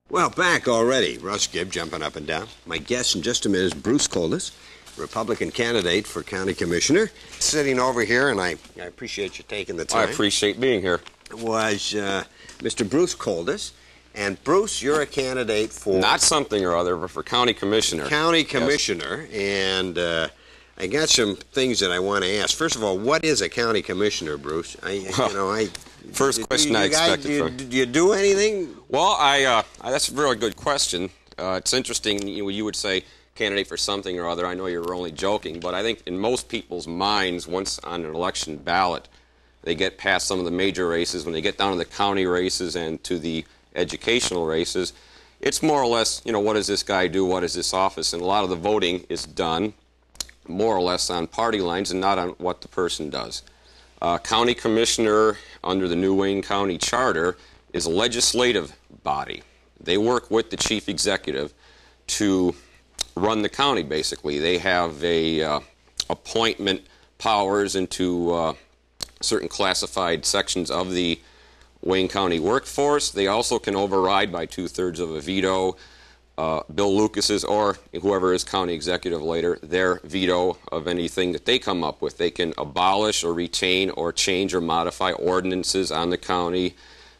Well, back already. Russ Gibb jumping up and down. My guest in just a minute is Bruce Coldis, Republican candidate for county commissioner. Sitting over here, and I appreciate you taking the time. I appreciate being here. Was Mr. Bruce Coldis. And Bruce, you're a candidate for... Not something or other, but for county commissioner. County commissioner. Yes. And I got some things that I want to ask. First of all, what is a county commissioner, Bruce? First question I expected from... Do you do anything? Well, that's a really good question. It's interesting, you would say candidate for something or other. I know you're only joking, but I think in most people's minds, once on an election ballot, they get past some of the major races. When they get down to the county races and to the educational races, it's more or less, what does this guy do? What is this office? And a lot of the voting is done more or less on party lines and not on what the person does. County commissioner under the new Wayne County Charter is a legislative body. They work with the chief executive to run the county, basically. They have appointment powers into certain classified sections of the Wayne County workforce. They also can override by 2/3 of a veto Bill Lucas's or whoever is county executive later, their veto of anything that they come up with. They can abolish or retain or change or modify ordinances on the county.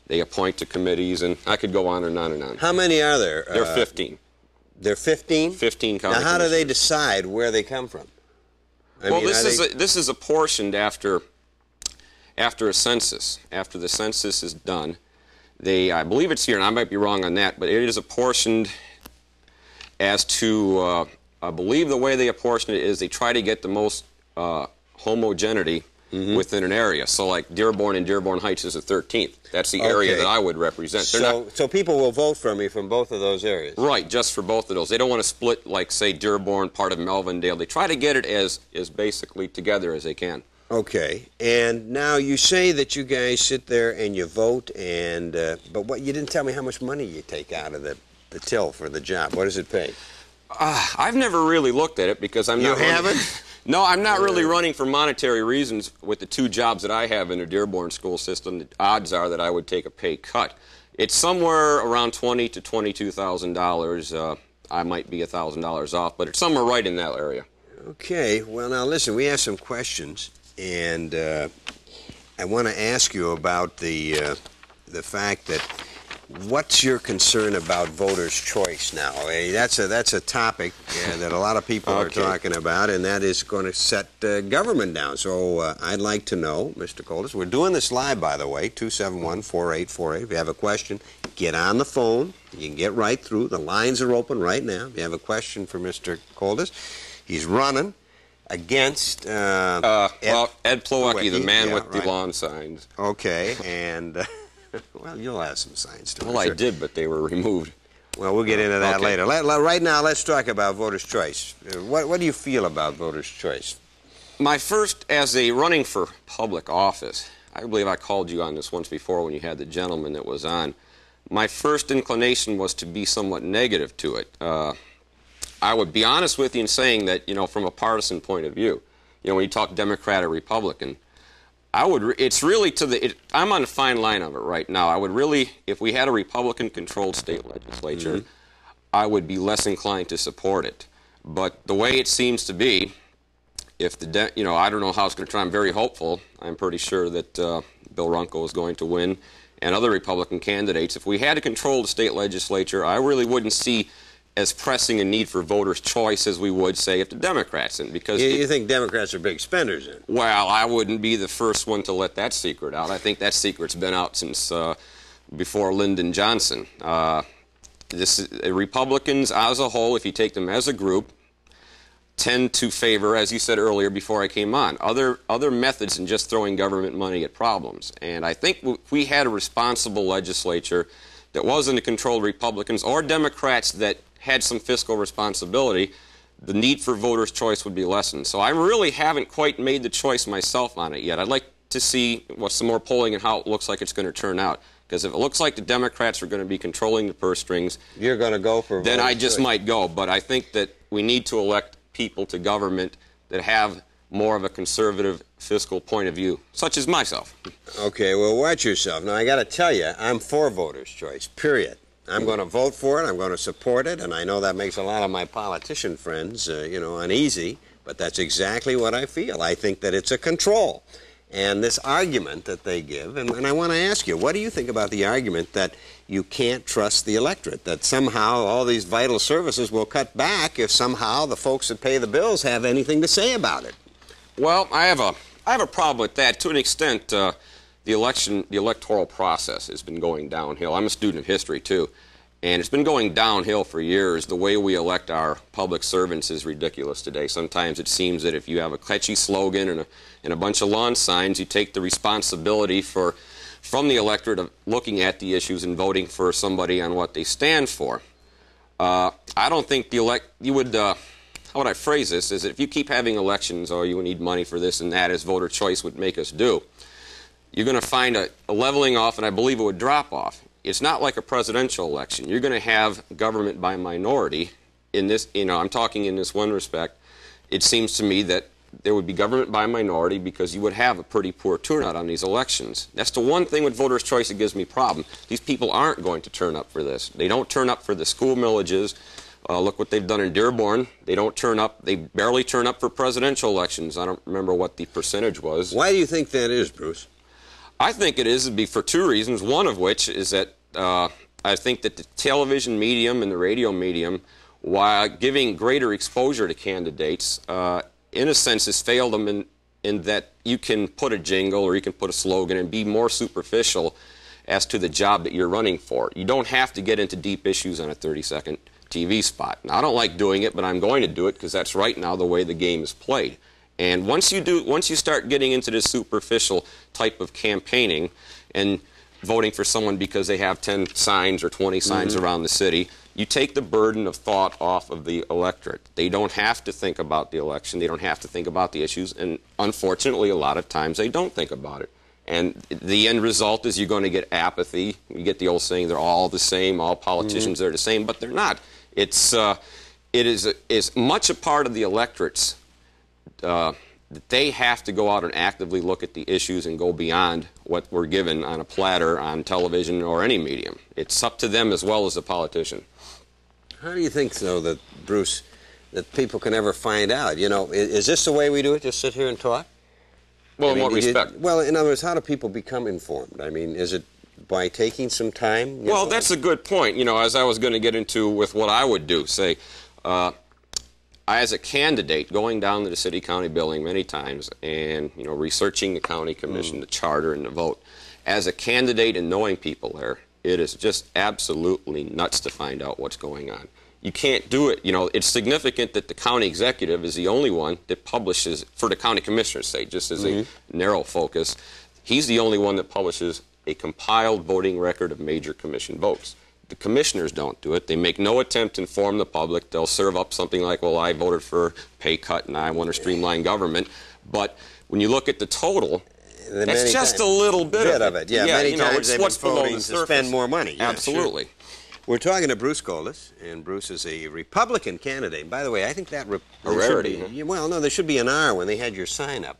They appoint to committees, and I could go on and on and on. How many are there? There are 15. There are 15? 15 county Now, how do they decide where they come from? This is apportioned after a census. After the census is done, I believe it's here, and I might be wrong on that, but it is apportioned as to, I believe the way they apportion it is they try to get the most homogeneity within an area. So like Dearborn and Dearborn Heights is the 13th. That's the area that I would represent. So people will vote for me from both of those areas? Right, just for both of those. They don't want to split, like, say, Dearborn, part of Melvindale. They try to get it as basically together as they can. Okay, and now you say that you guys sit there and you vote, and but you didn't tell me how much money you take out of the till for the job. What does it pay? I've never really looked at it because I'm not... You haven't? No, I'm not really running for monetary reasons. With the two jobs that I have in the Dearborn school system, the odds are that I would take a pay cut. It's somewhere around $20,000 to $22,000. I might be $1,000 off, but it's somewhere right in that area. Okay, well now listen, we have some questions. And I want to ask you about the fact that what's your concern about voters' choice now? That's a topic that a lot of people are talking about, and that is going to set government down. So I'd like to know, Mr. Coldis, we're doing this live, by the way, 271-4848. If you have a question, get on the phone. You can get right through. The lines are open right now. If you have a question for Mr. Coldis, he's running against Ed Plowecki, the man with the lawn signs. Okay, and well, you'll have some signs too. Well, I did, but they were removed. Well, we'll get into that later. Right now, let's talk about voters' choice. What do you feel about voters' choice? My first, as a running for public office, I believe I called you on this once before when you had the gentleman that was on. My first inclination was to be somewhat negative to it. I would be honest with you in saying that, from a partisan point of view, when you talk Democrat or Republican, it's really I'm on a fine line of it right now. I would really, if we had a Republican-controlled state legislature, I would be less inclined to support it. But the way it seems to be, if I don't know how it's going to try. I'm very hopeful. I'm pretty sure that Bill Runkel is going to win, and other Republican candidates. If we had to control the state legislature, I really wouldn't see as pressing a need for voters' choice as we would, say, if the Democrats in. Because you think Democrats are big spenders then? Well, I wouldn't be the first one to let that secret out. I think that secret's been out since before Lyndon Johnson. Republicans as a whole, if you take them as a group, tend to favor, as you said earlier before I came on, other methods than just throwing government money at problems. And I think if we had a responsible legislature that wasn't a controlled Republicans or Democrats that had some fiscal responsibility, the need for voters' choice would be lessened. So I really haven't quite made the choice myself on it yet. I'd like to see some more polling and how it looks like it's going to turn out. Because if it looks like the Democrats are going to be controlling the purse strings, you're going to go for then I just might go. But I think that we need to elect people to government that have more of a conservative fiscal point of view, such as myself. Okay, well, watch yourself. Now, I got to tell you, I'm for voters' choice, period. I'm going to vote for it. I'm going to support it. And I know that makes a lot of my politician friends, uneasy. But that's exactly what I feel. I think that it's a control. And this argument that they give, and I want to ask you, what do you think about the argument that you can't trust the electorate, that somehow all these vital services will cut back if somehow the folks that pay the bills have anything to say about it? Well, I have a problem with that. To an extent, the electoral process has been going downhill. I'm a student of history, too. And it's been going downhill for years. The way we elect our public servants is ridiculous today. Sometimes it seems that if you have a catchy slogan and a bunch of lawn signs, you take the responsibility from the electorate of looking at the issues and voting for somebody on what they stand for. I don't think you would, how would I phrase this, is that if you keep having elections, or you need money for this and that, as voter choice would make us do, you're going to find a leveling off, and I believe it would drop off. It's not like a presidential election. You're going to have government by minority in this, I'm talking in this one respect. It seems to me that there would be government by minority because you would have a pretty poor turnout on these elections. That's the one thing with voters' choice that gives me a problem. These people aren't going to turn up for this. They don't turn up for the school millages. Look what they've done in Dearborn. They don't turn up. They barely turn up for presidential elections. I don't remember what the percentage was. Why do you think that is, Bruce? I think it is for two reasons, one of which is that I think that the television medium and the radio medium, while giving greater exposure to candidates, in a sense has failed them in that you can put a jingle or you can put a slogan and be more superficial as to the job that you're running for. You don't have to get into deep issues on a 30-second TV spot. Now, I don't like doing it, but I'm going to do it because that's right now the way the game is played. And once you start getting into this superficial type of campaigning and voting for someone because they have 10 signs or 20 signs around the city, you take the burden of thought off of the electorate. They don't have to think about the election. They don't have to think about the issues. And unfortunately, a lot of times they don't think about it. And the end result is you're going to get apathy. You get the old saying, they're all the same, all politicians are the same, but they're not. It is much a part of the electorate's that they have to go out and actively look at the issues and go beyond what we're given on a platter on television or any medium. It's up to them as well as the politician. How do you think, though, that, Bruce, that people can ever find out? Is this the way we do it, just sit here and talk? Well, in what respect? Well, in other words, how do people become informed? I mean, is it by taking some time? Well, that's a good point. As I was going to get into with what I would do, say, as a candidate, going down to the city-county building many times and, researching the county commission, the charter, and the vote. As a candidate and knowing people there, it is just absolutely nuts to find out what's going on. You can't do it. It's significant that the county executive is the only one that publishes, for the county commissioner's sake, just as a narrow focus, he's the only one that publishes a compiled voting record of major commission votes. The commissioners don't do it. They make no attempt to inform the public. They'll serve up something like, well, I voted for pay cut and I want to streamline government. But when you look at the total, that's just a little bit of it. Yeah, many times they've been voting to surface. Spend more money. Yeah, absolutely. Sure. We're talking to Bruce Colas, and Bruce is a Republican candidate. By the way, I think that a rarity. Well, no, there should be an R when they had your sign up.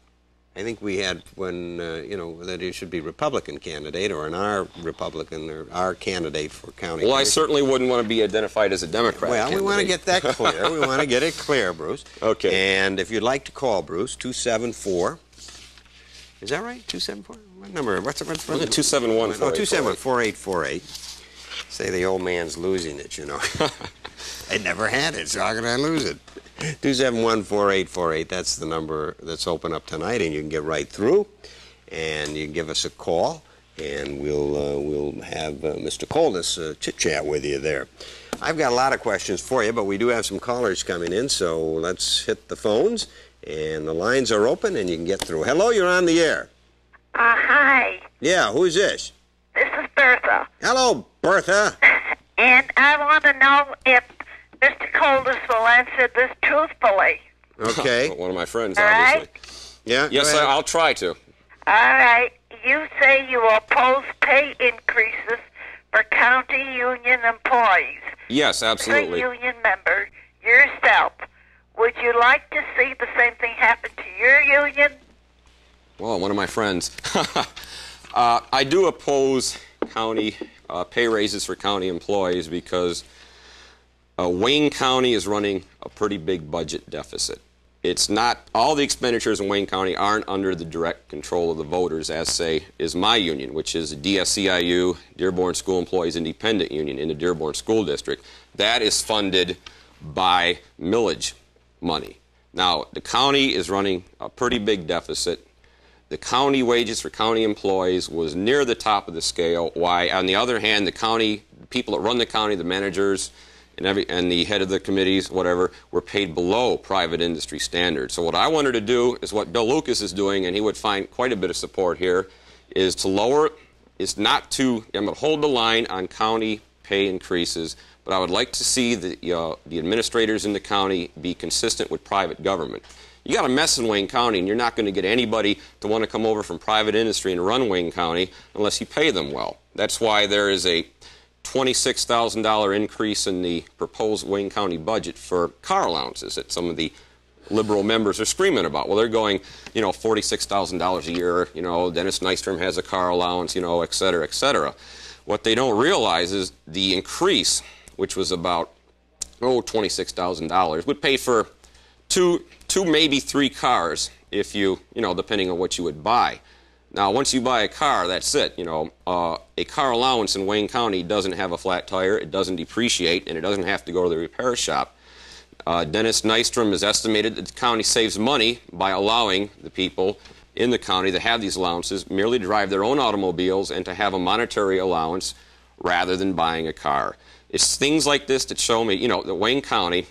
I think we had when, that it should be Republican candidate or an R Republican or R candidate for county. Well, I certainly wouldn't want to be identified as a Democrat. Well, we want to get that clear. We want to get it clear, Bruce. Okay. And if you'd like to call Bruce, 274. Is that right? 274? What number? What's it? 271. Oh, 271-4848. Say the old man's losing it, I never had it, so how can I lose it? 271-4848, that's the number that's open up tonight, and you can get right through, and you can give us a call, and we'll have Mr. Colas chit-chat with you there. I've got a lot of questions for you, but we do have some callers coming in, so let's hit the phones, and the lines are open, and you can get through. Hello, you're on the air. Hi. Yeah, who's this? This is Bertha. Hello, Bertha. And I want to know if Mr. Colas will answer this truthfully. Okay. One of my friends, All obviously. right. Yeah. Yes, I'll try to. All right. You say you oppose pay increases for county union employees. Yes, absolutely. As a union member yourself, would you like to see the same thing happen to your union? Well, one of my friends. I do oppose county pay raises for county employees because Wayne County is running a pretty big budget deficit. It's not, all the expenditures in Wayne County aren't under the direct control of the voters, as, say, is my union, which is DSCIU, Dearborn School Employees Independent Union in the Dearborn School District. That is funded by millage money. Now, the county is running a pretty big deficit. The county wages for county employees was near the top of the scale, while, on the other hand, the county, people that run the county, the managers, and the head of the committees, whatever, were paid below private industry standards. So what I wanted to do is what Bill Lucas is doing, and he would find quite a bit of support here, is to lower, is not to, I'm going to hold the line on county pay increases, but I would like to see the administrators in the county be consistent with private government. You got a mess in Wayne County, and you're not going to get anybody to want to come over from private industry and run Wayne County unless you pay them well. That's why there is a $26,000 increase in the proposed Wayne County budget for car allowances that some of the liberal members are screaming about. Well, they're going, you know, $46,000 a year, you know, Dennis Nystrom has a car allowance, you know, et cetera, et cetera. What they don't realize is the increase, which was about, $26,000, would pay for two, maybe three cars if you know, depending on what you would buy. Now, once you buy a car, that's it. You know, a car allowance in Wayne County doesn't have a flat tire, it doesn't depreciate, and it doesn't have to go to the repair shop. Dennis Nystrom has estimated that the county saves money by allowing the people in the county that have these allowances merely to drive their own automobiles and to have a monetary allowance rather than buying a car. It's things like this that show me, you know, that Wayne County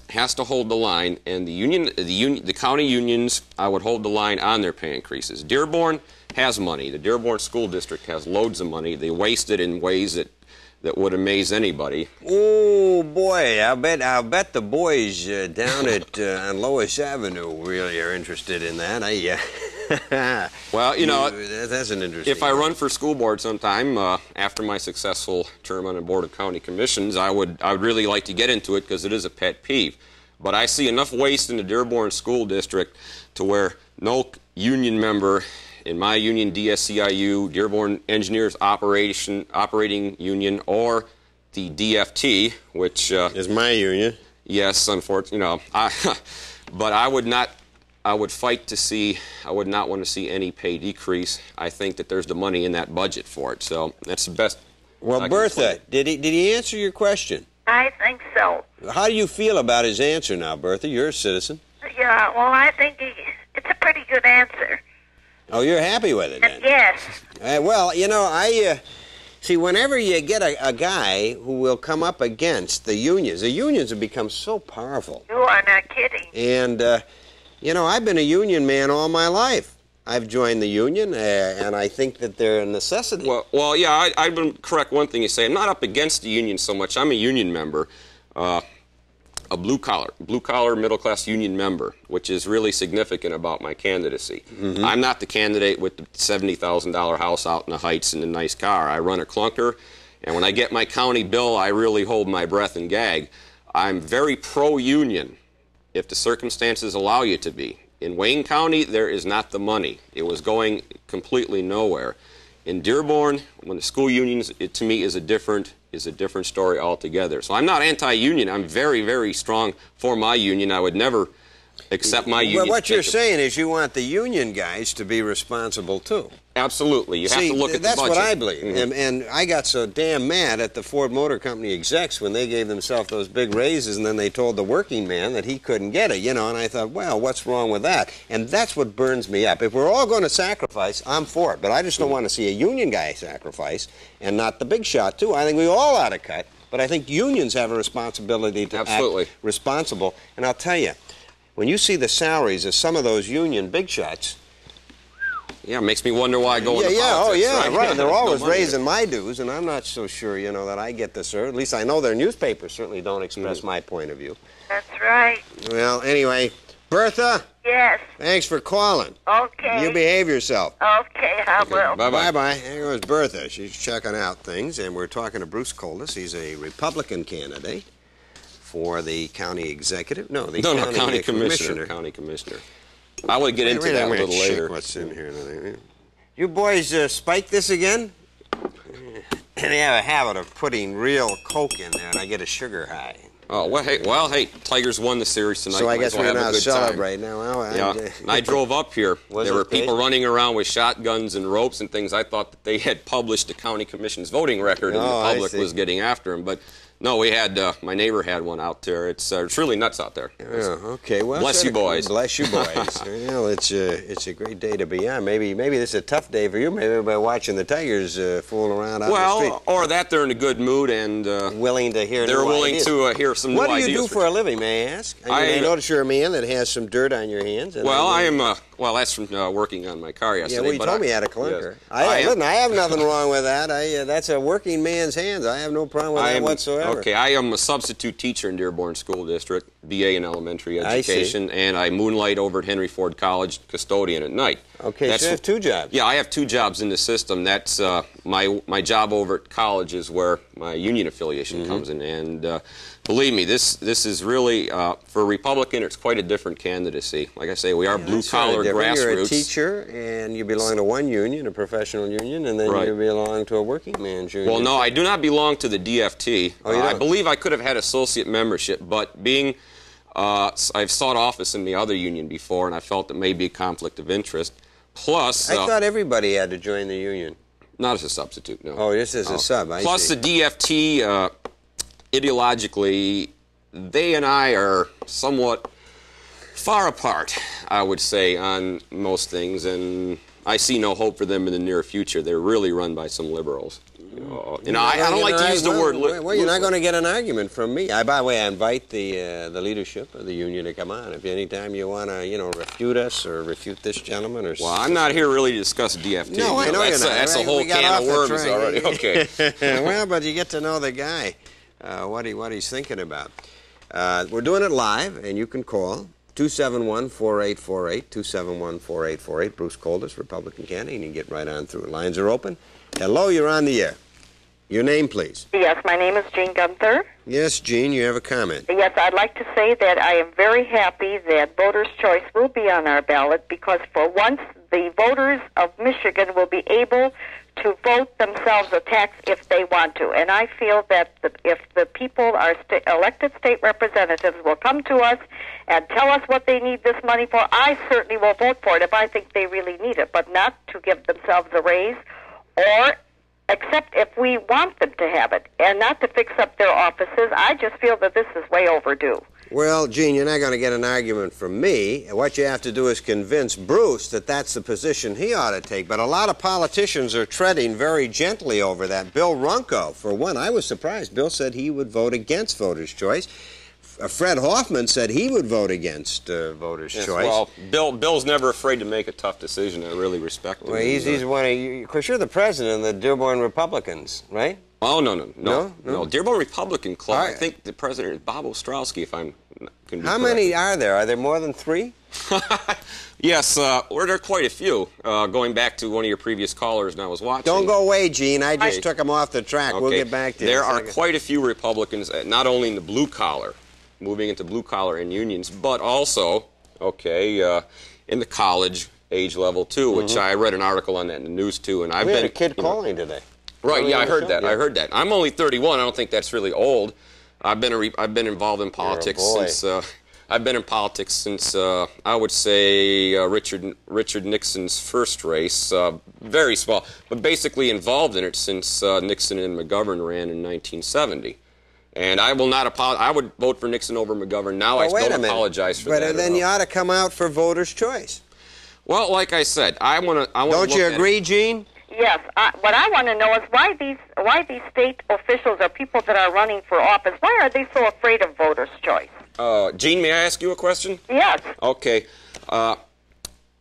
has to hold the line, and the county unions, I would hold the line on their pay increases. Dearborn has money. The Dearborn School District has loads of money. They waste it in ways that would amaze anybody. Oh boy, I'll bet the boys down at on Lois Avenue really are interested in that. Well, you know, that's an interesting. If I run for school board sometime after my successful term on the Board of County Commissions, I would really like to get into it because it is a pet peeve. But I see enough waste in the Dearborn School District to where no union member in my union, DSCIU, Dearborn Engineers Operating Union, or the DFT, which is my union. Yes, unfortunately, you know, but I would not fight to see, I would not want to see any pay decrease. I think that there's the money in that budget for it, so that's the best. Well, Bertha, did he answer your question? I think so. How do you feel about his answer now, Bertha? You're a citizen. Yeah, well, I think it's a pretty good answer. Oh, you're happy with it then? Yes. Well, you know, see, whenever you get a guy who will come up against the unions have become so powerful. You are not kidding. And, you know, I've been a union man all my life. I've joined the union, and I think that they're a necessity. Well, yeah, I've been correct one thing you say. I'm not up against the union so much. I'm a union member, a blue-collar, middle-class union member, which is really significant about my candidacy. Mm-hmm. I'm not the candidate with the $70,000 house out in the Heights and a nice car. I run a clunker, and when I get my county bill, I really hold my breath and gag. I'm very pro-union if the circumstances allow you to be. In Wayne County, there is not the money. It was going completely nowhere. In Dearborn, when the school unions, it to me is a different story altogether. So I'm not anti-union. I'm very, very strong for my union. I would never accept my union. Well, what you're saying is you want the union guys to be responsible too. Absolutely. You have to look at the budget. That's what I believe. Mm-hmm. And I got so damn mad at the Ford Motor Company execs when they gave themselves those big raises and then they told the working man that he couldn't get it, you know, and I thought, well, what's wrong with that? And that's what burns me up. If we're all going to sacrifice, I'm for it. But I just don't want to see a union guy sacrifice and not the big shot, too. I think we all ought to cut. But I think unions have a responsibility to act responsible. And I'll tell you, when you see the salaries of some of those union big shots, yeah, it makes me wonder why I go into politics. Oh, yeah, right. They're always no raising my dues, and I'm not so sure, you know, that I get this. Or at least I know their newspapers certainly don't express my point of view. That's right. Well, anyway, Bertha? Yes. Thanks for calling. Okay. You behave yourself. Okay, I will. Bye-bye. Bye-bye. There goes Bertha. She's checking out things, and we're talking to Bruce Coldis. He's a Republican candidate for the county executive. No, the county commissioner. County commissioner. I want to get into that a little later. What's in here? You boys spike this again? they have a habit of putting real Coke in there, and I get a sugar high. Oh, well, hey, Tigers won the series tonight. So I guess we're we're not celebrating now. Well, yeah, and I drove up here. There were people running around with shotguns and ropes and things. I thought that they had published the county commission's voting record, and the public was getting after them. But no, we had my neighbor had one out there. It's really nuts out there. Yeah, okay. Well, bless you, boys. Bless you, boys. It's a great day to be on. Maybe this is a tough day for you. Maybe by watching the Tigers fooling around out in the street. Well, or that they're in a good mood and willing to hear. They're willing to hear some new ideas. What do you do for a living, may I ask? I notice you're a man that has some dirt on your hands. Well, I am. Well, that's from working on my car yesterday. Yeah, well, you told me you had a clunker. Yes. Listen, I have nothing wrong with that. That's a working man's hands. I have no problem with that whatsoever. Okay, I am a substitute teacher in Dearborn School District, BA in elementary education, and I moonlight over at Henry Ford College, custodian at night. Okay, so you have two jobs. Yeah, I have two jobs in the system. That's my job over at college is where my union affiliation comes in, and believe me, this is really for a Republican. It's quite a different candidacy. Like I say, we are blue collar grassroots. You're a teacher, and you belong to one union, a professional union, and then you belong to a working man's union. Well, no, I do not belong to the DFT. Oh, you don't? I believe I could have had associate membership, but being I've sought office in the other union before, and I felt it may be a conflict of interest. Plus, I thought everybody had to join the union. Not as a substitute, no. Oh, this is a sub. Plus, the DFT, ideologically, they and I are somewhat far apart, I would say, on most things, and I see no hope for them in the near future. They're really run by some liberals. I don't like to use the word liberal. Well, you're not going to get an argument from me. By the way, I invite the leadership of the union to come on. If anytime you want to, refute us or refute this gentleman or. Well, I'm not here really to discuss DFT. No, I know you're not. That's a whole can of worms already. Okay. Well, but you get to know the guy, what he's thinking about. We're doing it live, and you can call 271-4848, 271-4848. Bruce Coldis, Republican candidate, and you can get right on through. Lines are open. Hello, you're on the air. Your name, please. Yes, my name is Jean Gunther. Yes, Jean, you have a comment. Yes, I'd like to say that I am very happy that voters' choice will be on our ballot because for once the voters of Michigan will be able to vote themselves a tax if they want to. And I feel that if the people, our elected state representatives, will come to us and tell us what they need this money for, I certainly will vote for it if I think they really need it, but not to give themselves a raise or except if we want them to have it, and not to fix up their offices. I just feel that this is way overdue. Well, Gene, you're not going to get an argument from me. What you have to do is convince Bruce that that's the position he ought to take. But a lot of politicians are treading very gently over that. Bill Runco, for one, I was surprised. Bill said he would vote against voters' choice. Fred Hoffman said he would vote against voters' choice. Well, Bill's never afraid to make a tough decision. I really respect him. Well, he's one of you. Of course, you're the president of the Dearborn Republicans, right? Oh, no. Dearborn Republican Club. Right. I think the president is Bob Ostrowski, if I'm can be How correct. many are there? Are there more than 3? Yes, there are quite a few. Going back to one of your previous callers, and I was watching. Don't go away, Gene. I just took him off the track. Okay. We'll get back to you. There are quite a few Republicans, not only in the blue collar, moving into blue collar and unions, but also, in the college age level too, which I read an article on that in the news too, and we had a kid calling today. Right, I heard that. I heard that. I'm only 31. I don't think that's really old. I've been involved in politics since I've been in politics since I would say Richard Nixon's first race. Very small, but basically involved in it since Nixon and McGovern ran in 1970. And I will not apologize. I would vote for Nixon over McGovern now. I don't apologize for that. But then you ought to come out for voters' choice. Well, like I said, I want to. Don't you agree, Gene? Yes. What I want to know is why these state officials or people that are running for office, why are they so afraid of voters' choice? Gene, may I ask you a question? Yes. Okay.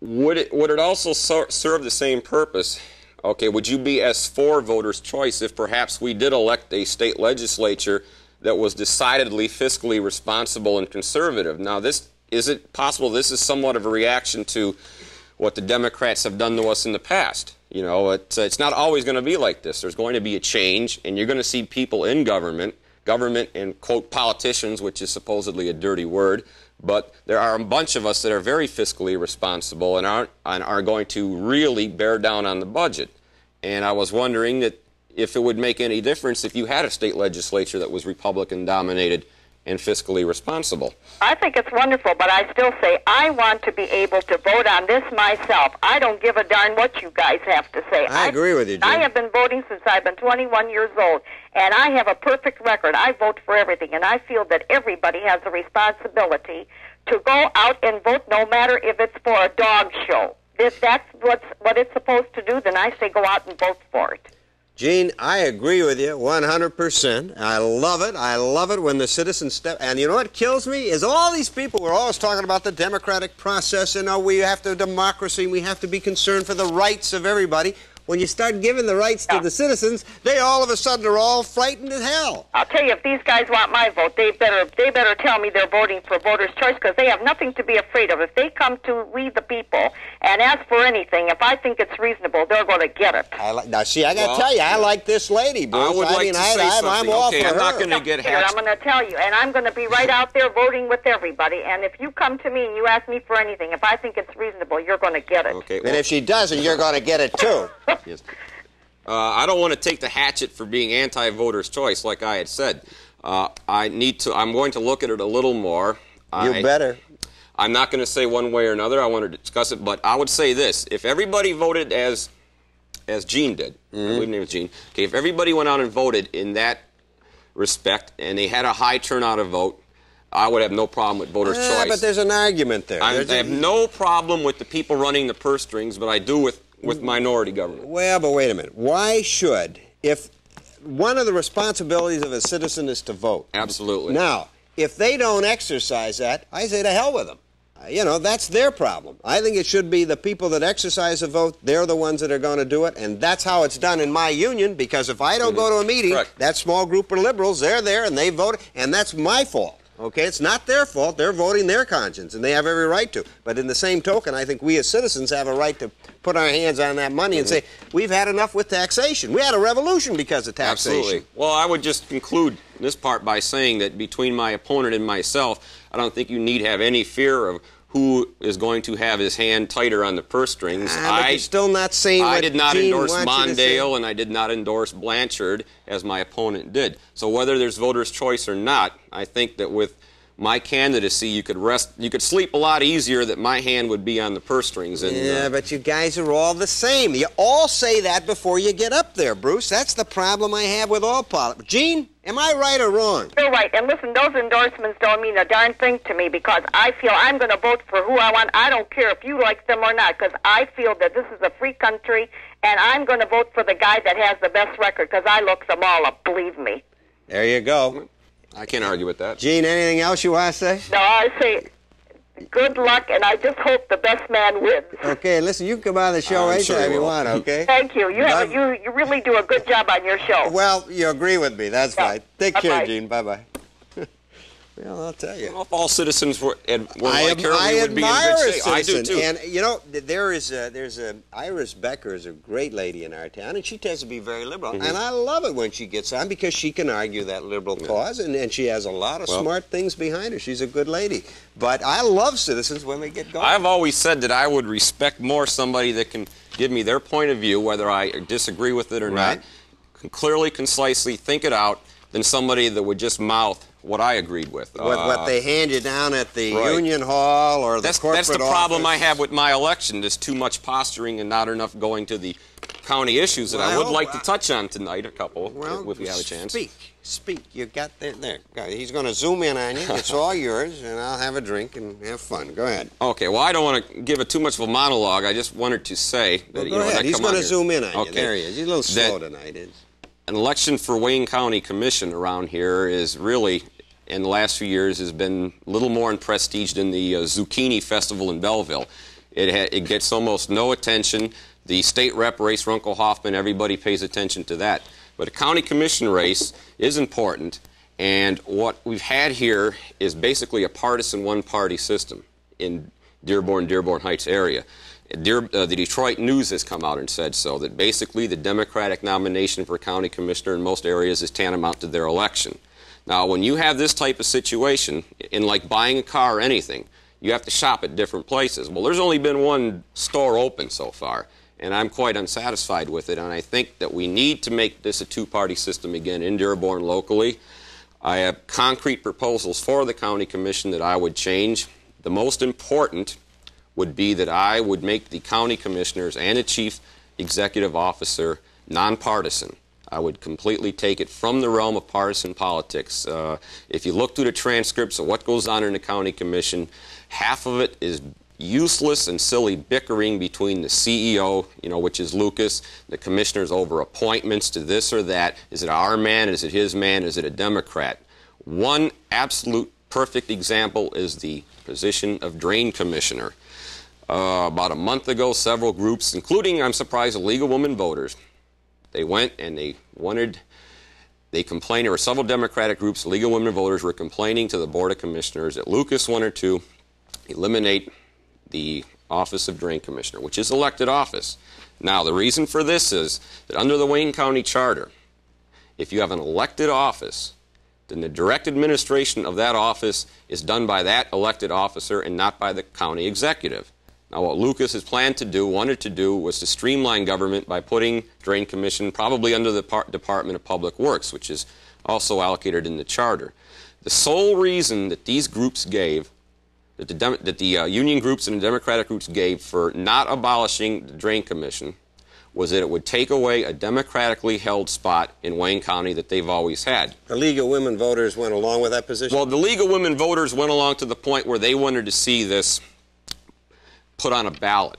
Would it also serve the same purpose? Okay. Would you be as for voters' choice if perhaps we did elect a state legislature that was decidedly fiscally responsible and conservative? Now, is it possible this is somewhat of a reaction to what the Democrats have done to us in the past? You know, it's not always going to be like this. There's going to be a change, and you're going to see people in government and, quote, politicians, which is supposedly a dirty word, but there are a bunch of us that are very fiscally responsible and are going to really bear down on the budget. And I was wondering that if it would make any difference if you had a state legislature that was Republican-dominated and fiscally responsible. I think it's wonderful, but I still say I want to be able to vote on this myself. I don't give a darn what you guys have to say. I agree with you, Jim. I have been voting since I've been 21 years old, and I have a perfect record. I vote for everything, and I feel that everybody has a responsibility to go out and vote, no matter if it's for a dog show. If that's what it's supposed to do, then I say go out and vote for it. Gene, I agree with you 100%. I love it. I love it when the citizens step. And you know what kills me is all these people. We're always talking about the democratic process and we have to democracy. We have to be concerned for the rights of everybody. When you start giving the rights to the citizens, they all of a sudden are all frightened as hell. I'll tell you, if these guys want my vote, they better tell me they're voting for voters' choice, because they have nothing to be afraid of. If they come to we the people and ask for anything, if I think it's reasonable, they're going to get it. Now, see, I got to tell you, I like this lady, Bruce. I would like to say something. I'm all okay, for I'm her. not going to get hatched. I'm going to tell you, and I'm going to be right out there voting with everybody. And if you come to me and you ask me for anything, if I think it's reasonable, you're going to get it. Okay, and if she doesn't, you're going to get it too. Yes. I don't want to take the hatchet for being anti-voters' choice, like I had said. I'm going to look at it a little more. You better. I'm not going to say one way or another. I want to discuss it, but I would say this: if everybody voted as Gene did, I believe his name was Gene. Okay, if everybody went out and voted in that respect, and they had a high turnout of vote, I would have no problem with voters' choice. But there's an argument there. I have no problem with the people running the purse strings, but I do with minority government. Well, but wait a minute. Why should, if one of the responsibilities of a citizen is to vote? Absolutely. Now, if they don't exercise that, I say to hell with them. You know, that's their problem. I think it should be the people that exercise the vote, they're the ones that are going to do it, and that's how it's done in my union, because if I don't go to a meeting, that small group of liberals, they're there and they vote, and that's my fault. Okay, it's not their fault. They're voting their conscience, and they have every right to. But in the same token, I think we as citizens have a right to put our hands on that money and say, we've had enough with taxation. We had a revolution because of taxation. Absolutely. Well, I would just conclude this part by saying that between my opponent and myself, I don't think you need have any fear of who is going to have his hand tighter on the purse strings. But you're still not saying what I did not Gene endorse wants you to Mondale, and I did not endorse Blanchard, as my opponent did. So whether there's voters' choice or not, I think that with my candidacy, you could sleep a lot easier that my hand would be on the purse strings. And, yeah, but you guys are all the same. You all say that before you get up there, Bruce. That's the problem I have with all politics. Gene, am I right or wrong? You're right. And listen, those endorsements don't mean a darn thing to me, because I feel I'm going to vote for who I want. I don't care if you like them or not, because I feel that this is a free country, and I'm going to vote for the guy that has the best record, because I look them all up, believe me. There you go. I can't argue with that. Gene, anything else you want to say? No, I say good luck, and I just hope the best man wins. Okay, listen, you can come on the show anytime you want, okay? Thank you. You really do a good job on your show. Well, you agree with me. That's fine. Take care, Gene. Bye-bye. Well, I'll tell you. Well, if all citizens were like her, I we would be in admire good a shape. I do, citizen. too. And, you know, there's Iris Becker is a great lady in our town, and she tends to be very liberal. And I love it when she gets on, because she can argue that liberal cause, and she has a lot of smart things behind her. She's a good lady. But I love citizens when they get going. I've always said that I would respect more somebody that can give me their point of view, whether I disagree with it or not, can clearly, concisely think it out, than somebody that would just mouth what I agreed with. What they hand you down at the Union Hall or the corporate office. That's the problem I have with my election. There's too much posturing and not enough going to the county issues that I would like to touch on tonight, a couple, if we have a chance. Speak. You got there. He's going to zoom in on you. It's all yours, and I'll have a drink and have fun. Go ahead. Okay, well, I don't want to give it too much of a monologue. I just wanted to say that, go ahead. He's going to zoom in on you. There he is. He's a little slow tonight. An election for Wayne County Commission around here is really, in the last few years, has been a little more in prestige than the Zucchini Festival in Belleville. It gets almost no attention. The state rep race, Runkle Hoffman, everybody pays attention to that. But a county commission race is important, and what we've had here is basically a partisan one-party system in Dearborn Heights area. The Detroit News has come out and said so, that basically the Democratic nomination for county commissioner in most areas is tantamount to their election. Now, when you have this type of situation, in like buying a car or anything, you have to shop at different places. Well, there's only been one store open so far, and I'm quite unsatisfied with it, and I think that we need to make this a two-party system again in Dearborn locally. I have concrete proposals for the county commission that I would change. The most important would be that I would make the county commissioners and the chief executive officer nonpartisan. I would completely take it from the realm of partisan politics. If you look through the transcripts of what goes on in the county commission, half of it is useless and silly bickering between the CEO, which is Lucas, the commissioners over appointments to this or that. Is it our man? Is it his man? Is it a Democrat? One absolute perfect example is the position of drain commissioner. About a month ago, several groups, including, I'm surprised, the League of Women Voters, they went and they complained. There were several Democratic groups, the League of Women Voters, were complaining to the Board of Commissioners that Lucas wanted to eliminate the office of drain commissioner, which is elected office. Now, the reason for this is that under the Wayne County Charter, if you have an elected office, then the direct administration of that office is done by that elected officer and not by the county executive. Now, what Lucas has planned to do, wanted to do, was to streamline government by putting Drain Commission probably under the Department of Public Works, which is also allocated in the Charter. The sole reason that these groups gave, that the union groups and the Democratic groups gave for not abolishing the Drain Commission, was that it would take away a democratically held spot in Wayne County that they've always had. The League of Women Voters went along with that position? Well, the League of Women Voters went along to the point where they wanted to see this put on a ballot.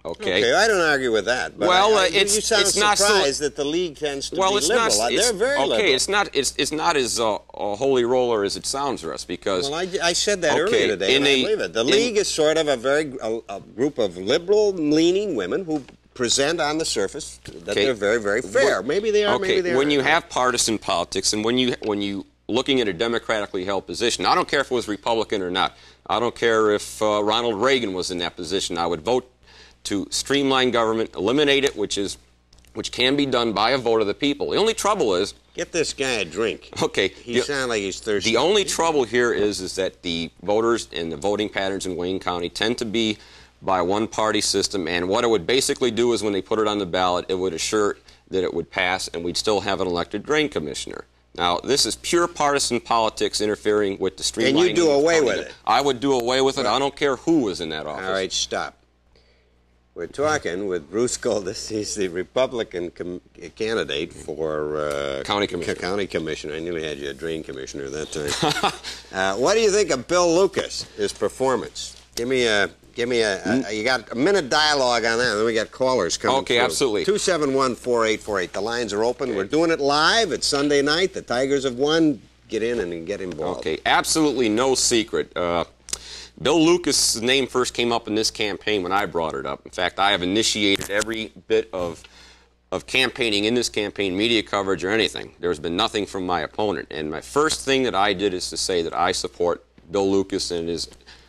Okay, I don't argue with that. But well, you sound surprised that the League tends to be liberal. They're very liberal. Okay, it's not as a holy roller as it sounds, Russ, because... Well, I said that earlier today, and I believe it. The League is sort of a group of liberal-leaning women who present on the surface that they're very, very fair. Maybe they are, maybe they aren't. When you have partisan politics, and when you looking at a democratically held position, I don't care if it was Republican or not. I don't care if Ronald Reagan was in that position. I would vote to streamline government, eliminate it, which can be done by a vote of the people. The only trouble is... Get this guy a drink. Okay. He sounds like he's thirsty. The only trouble here is that the voters and the voting patterns in Wayne County tend to be by one-party system, and what it would basically do is when they put it on the ballot, it would assure that it would pass, and we'd still have an elected drain commissioner. Now, this is pure partisan politics interfering with the streamlining. And you do away with it? I would do away with it. I don't care who was in that office. All right, stop. We're talking with Bruce Goldis. He's the Republican candidate for county commissioner. I nearly had you a drain commissioner at that time. What do you think of Bill Lucas, his performance? Give me a you got a minute dialogue on that, and then we got callers coming Okay, through. absolutely. 271-4848. The lines are open. We're doing it live. It's Sunday night. The Tigers have won. Get in and get involved. Okay, absolutely no secret. Bill Lucas' name first came up in this campaign when I brought it up. In fact, I have initiated every bit of campaigning in this campaign, media coverage or anything. There's been nothing from my opponent. And my first thing that I did is to say that I support Bill Lucas and his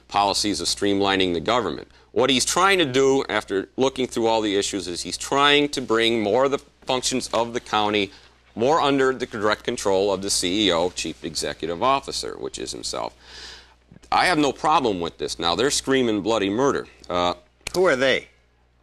policies of streamlining the government. What he's trying to do, after looking through all the issues, is he's trying to bring more of the functions of the county more under the direct control of the CEO, Chief Executive Officer, which is himself. I have no problem with this. Now, they're screaming bloody murder. Who are they?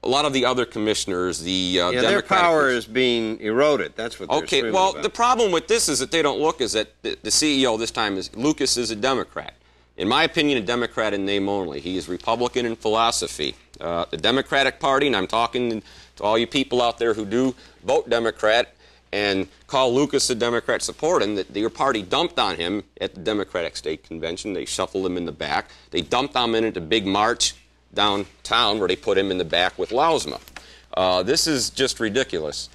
A lot of the other commissioners, the Democratic... their power is being eroded. That's what they're screaming about. The problem with this is that they don't look as that the CEO this time is... Lucas is a Democrat. In my opinion, a Democrat in name only. He is Republican in philosophy. The Democratic Party, and I'm talking to all you people out there who do vote Democrat and call Lucas a Democrat supporter, and that your party dumped on him at the Democratic State Convention. They shuffled him in the back. They dumped on him into big march downtown where they put him in the back with Lausma. This is just ridiculous.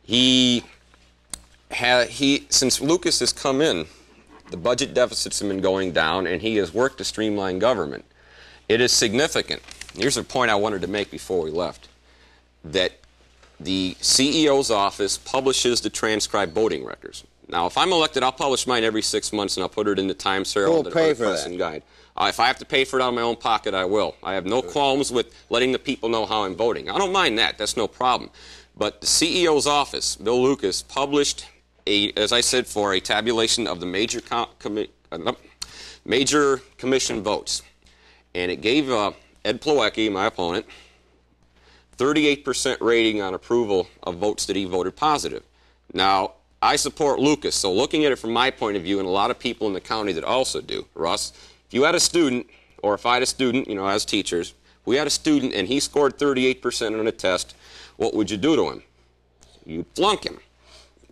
Since Lucas has come in, the budget deficits have been going down, and he has worked to streamline government. It is significant. Here's a point I wanted to make before we left, that the CEO's office publishes the transcribed voting records. Now, if I'm elected, I'll publish mine every 6 months, and I'll put it in the Times Herald and the Press and Guide. If I have to pay for it out of my own pocket, I will. I have no qualms with letting the people know how I'm voting. I don't mind that. That's no problem. But the CEO's office, Bill Lucas, published as I said, for a tabulation of the major commission votes. And it gave Ed Plawecki, my opponent, 38% rating on approval of votes that he voted positive. Now, I support Lucas, so looking at it from my point of view, and a lot of people in the county that also do, Russ, if you had a student, or if I had a student, you know, as teachers, we had a student and he scored 38% on a test, what would you do to him? You'd flunk him.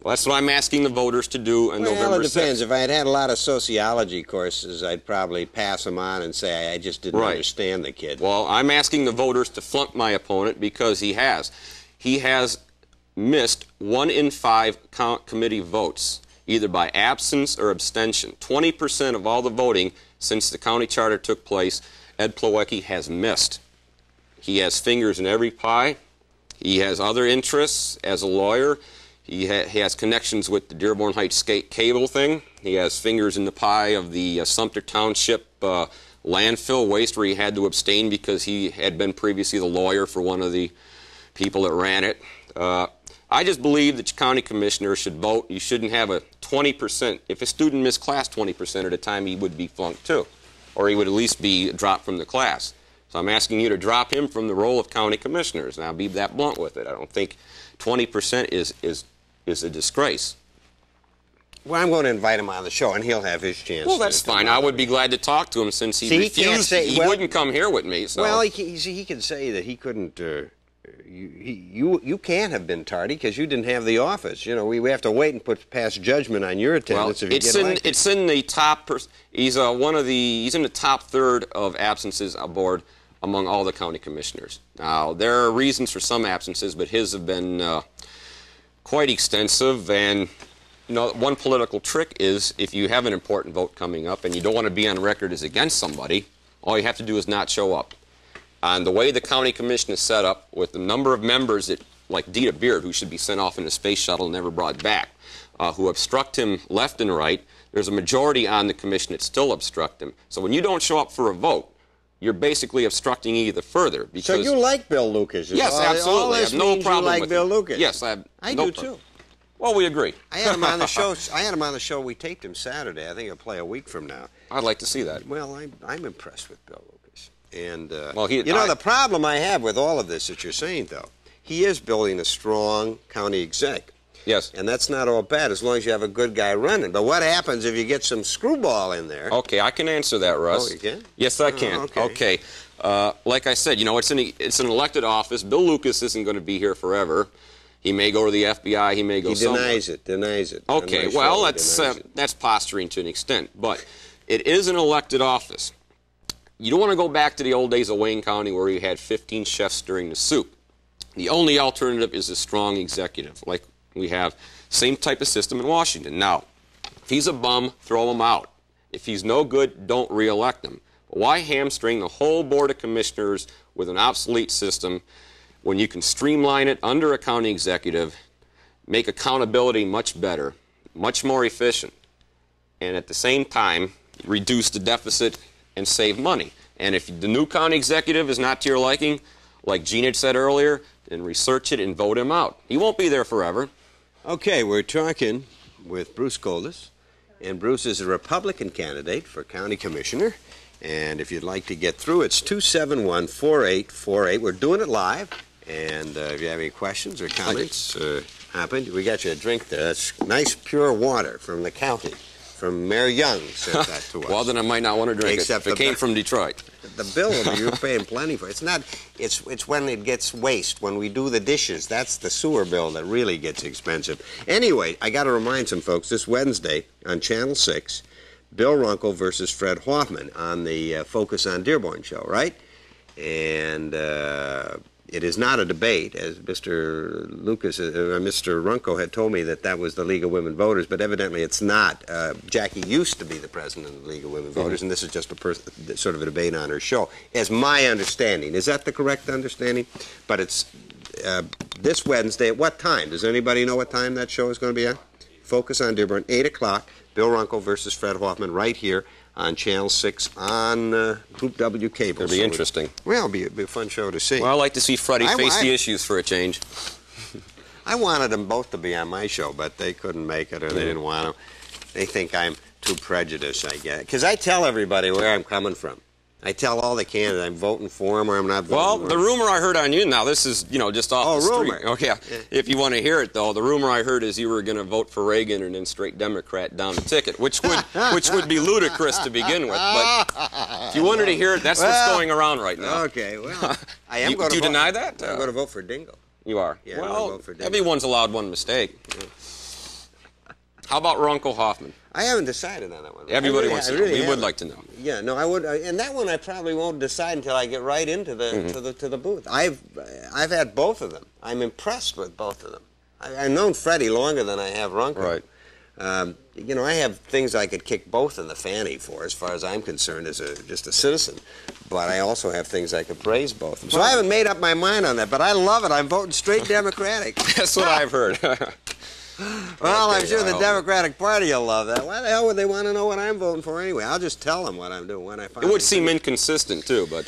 Well, that's what I'm asking the voters to do on November 6th. Well, it depends. If I had had a lot of sociology courses, I'd probably pass them on and say I just didn't understand the kid. Well, I'm asking the voters to flunk my opponent because he has. He has missed 1 in 5 committee votes, either by absence or abstention. 20% of all the voting since the county charter took place, Ed Plawecki has missed. He has fingers in every pie. He has other interests as a lawyer. He has connections with the Dearborn Heights cable thing. He has fingers in the pie of the Sumter Township landfill waste, where he had to abstain because he had been previously the lawyer for one of the people that ran it. I just believe that your county commissioner should vote. You shouldn't have a 20%. If a student missed class 20% at a time, he would be flunked too, or he would at least be dropped from the class. So I'm asking you to drop him from the role of county commissioners. And I'll be that blunt with it. I don't think 20% is a disgrace. Well, I'm going to invite him on the show, and he'll have his chance. Well, that's fine. I would be glad to talk to him since he refused. He wouldn't come here with me. So. Well, he can say that he couldn't. You can't have been tardy because you didn't have the office. You know, we have to wait and pass judgment on your attendance. Well, if you get elected. It's in the top. He's he's in the top third of absences aboard among all the county commissioners. Now, there are reasons for some absences, but his have been quite extensive. And you know, one political trick is if you have an important vote coming up and you don't want to be on record as against somebody, all you have to do is not show up. And the way the county commission is set up, with the number of members that, like Dita Beard, who should be sent off in a space shuttle and never brought back, who obstruct him left and right, there's a majority on the commission that still obstruct him. So when you don't show up for a vote, you're basically obstructing even further. Because so you like Bill Lucas? Yes, absolutely. I have no problem you like with Bill him. Lucas? Yes, I do too. Well, we agree. I had him on the show. We taped him Saturday. I think he'll play a week from now. I'd like to see that. Well, I'm impressed with Bill Lucas. And the problem I have with all of this that you're saying, though, he is building a strong county exec. Yes. And that's not all bad as long as you have a good guy running. But what happens if you get some screwball in there? Okay, I can answer that, Russ. Oh, you can? Yes, I can. Okay. Like I said, you know, it's an elected office. Bill Lucas isn't going to be here forever. He may go to the FBI. He may go somewhere. He denies it. Okay, well, that's posturing to an extent. But it is an elected office. You don't want to go back to the old days of Wayne County where you had 15 chefs stirring the soup. The only alternative is a strong executive, like we have. Same type of system in Washington. Now, if he's a bum, throw him out. If he's no good, don't re-elect him. But why hamstring the whole Board of Commissioners with an obsolete system when you can streamline it under a county executive, make accountability much better, much more efficient, and at the same time reduce the deficit and save money? And if the new county executive is not to your liking, like Gene had said earlier, then research it and vote him out. He won't be there forever. Okay, we're talking with Bruce Goldis, and Bruce is a Republican candidate for county commissioner. And if you'd like to get through, it's 271-4848. We're doing it live. And if you have any questions or comments, we got you a drink there. That's nice, pure water from the county. From Mayor Young sent that to us. Well, then I might not want to drink Except it. If it came from Detroit. The bill, you're paying plenty for it. It's not. It's when it gets waste. When we do the dishes, that's the sewer bill that really gets expensive. Anyway, I got to remind some folks, this Wednesday on Channel 6, Bill Runkle versus Fred Hoffman on the Focus on Dearborn show, right? And it is not a debate, as Mr. Runco had told me that was the League of Women Voters, but evidently it's not. Jackie used to be the president of the League of Women Voters, and this is just sort of a debate on her show, as my understanding. Is that the correct understanding? But it's this Wednesday at what time? Does anybody know what time that show is going to be at? Focus on Dearborn, 8 o'clock, Bill Runkle versus Fred Hoffman, right here on Channel 6 on Group W cable. It'll be interesting. Well, it'll be a fun show to see. Well, I like to see Freddie face the issues for a change. I wanted them both to be on my show, but they couldn't make it, or they didn't want to. They think I'm too prejudiced, I guess. Because I tell everybody where I'm coming from. I tell all the candidates I'm voting for them or I'm not voting for them. Well, the rumor I heard on you now, this is, just off the street. Rumor. Okay, if you want to hear it, though, the rumor I heard is you were going to vote for Reagan and then straight Democrat down the ticket, which would be ludicrous to begin with. But if you wanted to hear it, that's what's going around right now. Okay, well, I am going to Do you deny that? I'm going to vote for Dingle. You are? Yeah, I'm well, going to vote for Dingle. everyone's allowed one mistake. How about Ronco Hoffman? I haven't decided on that one. Everybody wants to know. We would like to know. Yeah, no, I would, and that one I probably won't decide until I get right into the to the booth. I've had both of them. I'm impressed with both of them. I've known Freddie longer than I have Ronco. Right. I have things I could kick both in the fanny for, as far as I'm concerned, as just a citizen. But I also have things I could praise both of them. So I haven't made up my mind on that, but I love it. I'm voting straight Democratic. That's what I've heard. Well, I'm sure the Democratic Party will love that. Why the hell would they want to know what I'm voting for anyway? I'll just tell them what I'm doing when I find out. It would seem inconsistent, too, but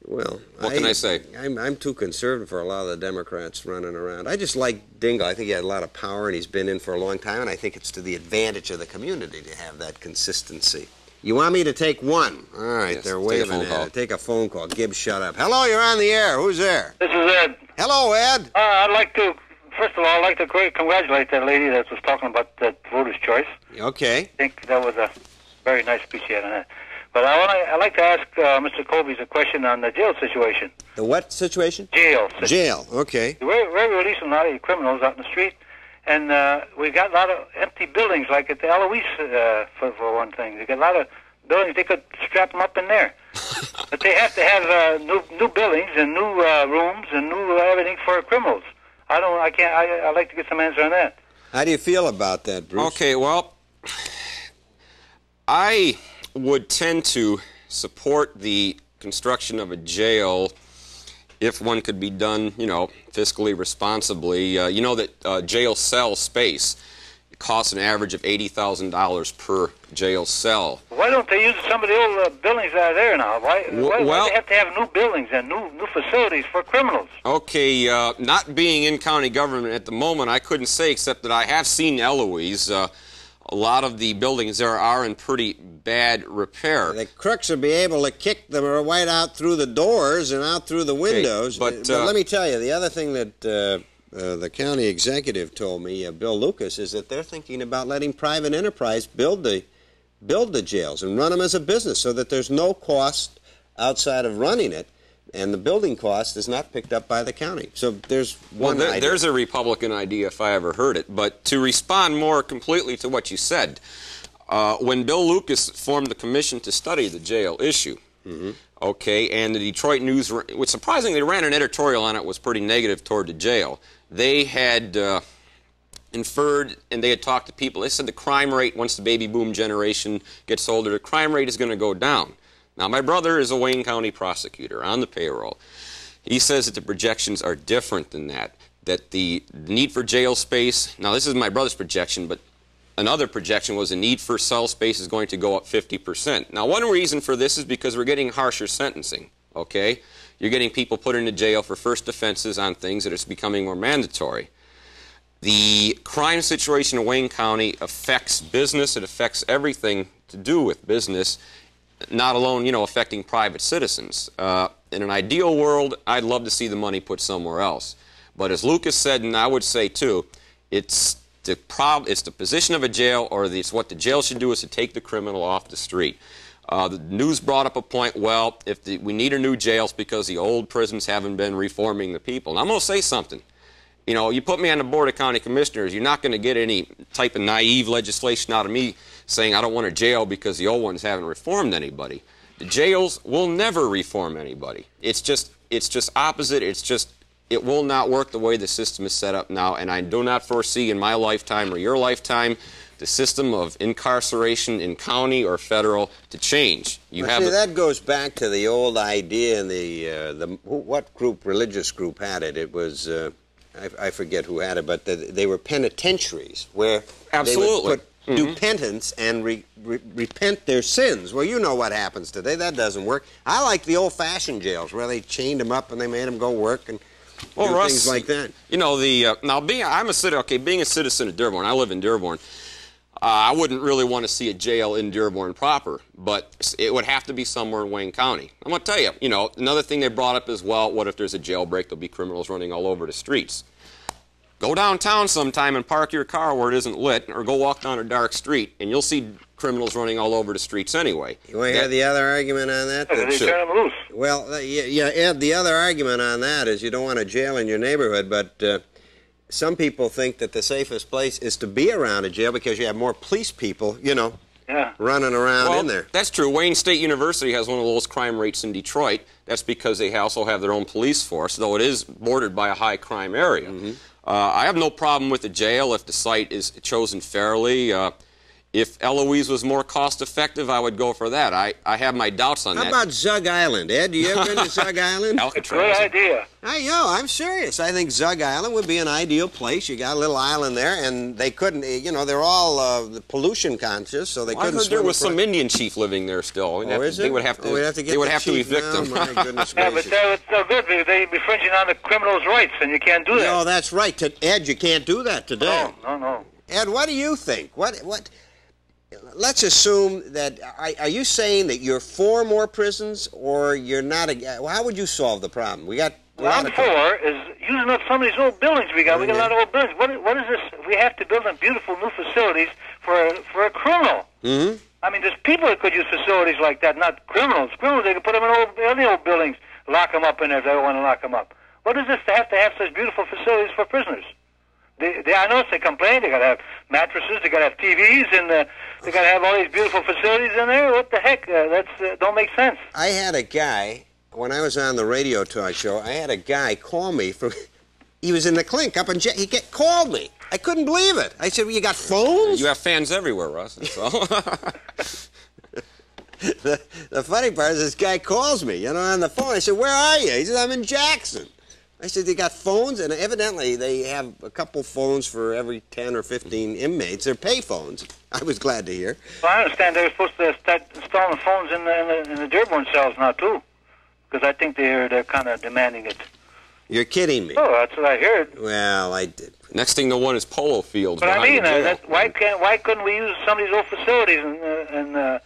well, what can I say? I'm too conservative for a lot of the Democrats running around. I just like Dingle. I think he had a lot of power, and he's been in for a long time, and I think it's to the advantage of the community to have that consistency. You want me to take one? All right, Yes, they're take a waving phone at call. it. Take a phone call. Gibb, shut up. Hello, you're on the air. Who's there? This is Ed. Hello, Ed. First of all, I'd like to congratulate that lady that was talking about the voter's choice. Okay. I think that was a very nice speech she had on that. But I'd like to ask Mr. Colby's a question on the jail situation. The what situation? Jail. Jail. Okay. We're releasing a lot of criminals out in the street, and we got a lot of empty buildings, like at the Eloise, for one thing. They got a lot of buildings. They could strap them up in there. But they have to have new buildings and new rooms and new everything for criminals. I'd like to get some answer on that. How do you feel about that, Bruce? Okay, well, I would tend to support the construction of a jail if one could be done, fiscally responsibly. You know that jail cell space costs an average of $80,000 per jail cell. Why don't they use some of the old buildings that are there now? Why do they have to have new buildings and new facilities for criminals? Okay, not being in county government at the moment, I couldn't say except that I have seen Eloise. A lot of the buildings there are in pretty bad repair. The crooks will be able to kick them right out through the doors and out through the windows. But let me tell you, the other thing that the county executive told me, Bill Lucas, is that they're thinking about letting private enterprise build the jails and run them as a business so that there's no cost outside of running it, and the building cost is not picked up by the county. So there's one idea. There's a Republican idea if I ever heard it. But to respond more completely to what you said, when Bill Lucas formed the commission to study the jail issue, okay, and the Detroit News, which surprisingly ran an editorial on it, was pretty negative toward the jail. They had inferred, and they had talked to people. They said the crime rate, once the baby boom generation gets older, the crime rate is going to go down. Now, my brother is a Wayne County prosecutor on the payroll. He says that the projections are different than that, that the need for jail space, now this is my brother's projection, but another projection was the need for cell space is going to go up 50%. Now, one reason for this is because we're getting harsher sentencing, okay? You're getting people put into jail for first offenses on things that are becoming more mandatory. The crime situation in Wayne County affects business. It affects everything to do with business, not alone, affecting private citizens. In an ideal world, I'd love to see the money put somewhere else. But as Lucas said, and I would say too, it's the position of a jail, or it's what the jail should do is to take the criminal off the street. The news brought up a point, well, we need a new jail because the old prisons haven't been reforming the people. And I'm going to say something. You put me on the Board of County Commissioners, you're not going to get any type of naive legislation out of me saying I don't want a jail because the old ones haven't reformed anybody. The jails will never reform anybody. It's just opposite. It will not work the way the system is set up now, and I do not foresee in my lifetime or your lifetime the system of incarceration in county or federal to change. That goes back to the old idea, and what religious group had it? It was I forget who had it, but they were penitentiaries where absolutely. They would do penance and repent their sins. Well, you know what happens today. That doesn't work. I like the old-fashioned jails where they chained them up and they made them go work and do Russ, things like that. now being a citizen of Dearborn, I live in Dearborn. I wouldn't really want to see a jail in Dearborn proper, but it would have to be somewhere in Wayne County. I'm going to tell you, another thing they brought up is, well, what if there's a jailbreak? There'll be criminals running all over the streets. Go downtown sometime and park your car where it isn't lit, or go walk down a dark street, and you'll see criminals running all over the streets anyway. You want to hear the other argument on that? They turn them loose. Well, yeah, Ed, the other argument on that is you don't want a jail in your neighborhood, but some people think that the safest place is to be around a jail because you have more police people, running around in there. That's true. Wayne State University has one of the lowest crime rates in Detroit. That's because they also have their own police force, though it is bordered by a high crime area. I have no problem with the jail if the site is chosen fairly. If Eloise was more cost-effective, I would go for that. I have my doubts on that. How about Zug Island, Ed? Do you ever been to Zug Island? Alcatraz. Good idea. I'm serious. I think Zug Island would be an ideal place. You got a little island there, and they couldn't, they're all pollution conscious, so they couldn't I heard swim there was across. some Indian chief living there still. Is it? They would have to, They would have to evict them. them. My goodness Yeah, but gracious. that's so good because they'd be infringing on the criminals' rights, and you can't do that. No, that's right. Ed, you can't do that today. No. Ed, what do you think? What? Let's assume that. Are you saying that you're for more prisons, or you're not? How would you solve the problem? We got. What I'm for is using up some of these old buildings we got. We got a lot of old buildings. What is this? We have to build them beautiful new facilities for a criminal. Mm-hmm. I mean, there's people that could use facilities like that, not criminals. Criminals, they could put them in any old buildings, lock them up in there if they want to lock them up. What is this to have such beautiful facilities for prisoners? I notice they complain. They got to have mattresses. They got to have TVs, and they got to have all these beautiful facilities in there. What the heck? That's don't make sense. I had a guy when I was on the radio talk show. I had a guy call me from. He was in the clink up in. He called me. I couldn't believe it. I said, "Well, you got phones?" You have fans everywhere, Russ. So. The funny part is this guy calls me, on the phone. I said, "Where are you?" He said, "I'm in Jackson." I said, "They got phones?" And evidently they have a couple phones for every 10 or 15 inmates. They're pay phones. I was glad to hear. Well, I understand they're supposed to start installing phones in the Dearborn cells now, too. Because I think they're kind of demanding it. You're kidding me. Oh, that's what I heard. Well, I did. Next thing to one is polo fields. But I mean, behind the jail. why couldn't we use some of these old facilities and